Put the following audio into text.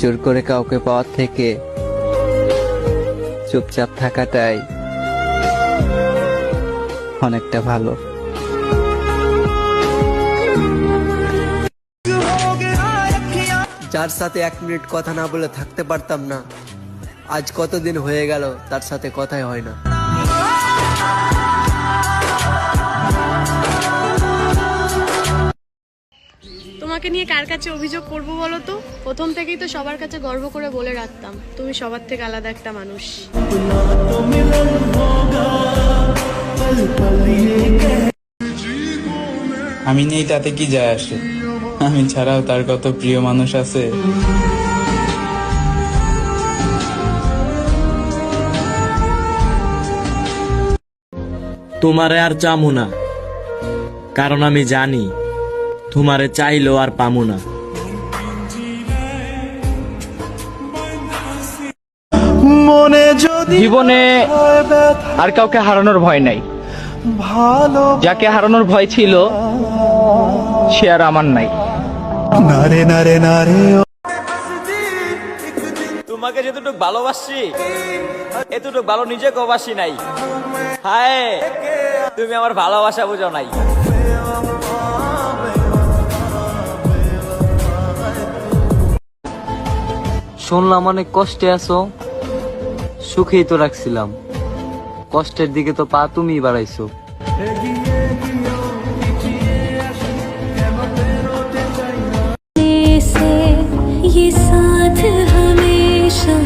জোর করে কাউকে পাওয়ার থেকে চুপচাপ থাকাটাই অনেকটা ভালো। যার সাথে 1 মিনিট কথা না বলে থাকতে পারতাম না, আজ কতদিন হয়ে গেল তার সাথে কথাই হয় না। তোমাকে নিয়ে কার কাছে অভিযোগ করব বলো তো? প্রথম থেকেই তো সবার কাছে গর্ব করে বলে রাখতাম তুমি সবার থেকে আলাদা একটা মানুষ। আমি নেই তাতে কি যায় আসে? আমি ছাড়াও তার কত প্রিয় মানুষ আছে। তোমারে আর চামু না, কারণ আমি জানি তোমারে চাইলেও আর পামু না। জীবনে আর কাউকে হারানোর ভয় নাই, যাকে হারানোর ভয় ছিল সে আর আমার নাই। তোমাকে যেতটুক ভালোবাসি এতটুক ভালো নিজেকে বাসি নাই। হায়, তুমি আমার ভালোবাসা বুঝো নাই। শুনলাম অনেক কষ্টে আছো, সুখেই তো রাখছিলাম, কষ্টের দিকে তো পা তুমি বাড়াইছো। से ये साथ हमेशा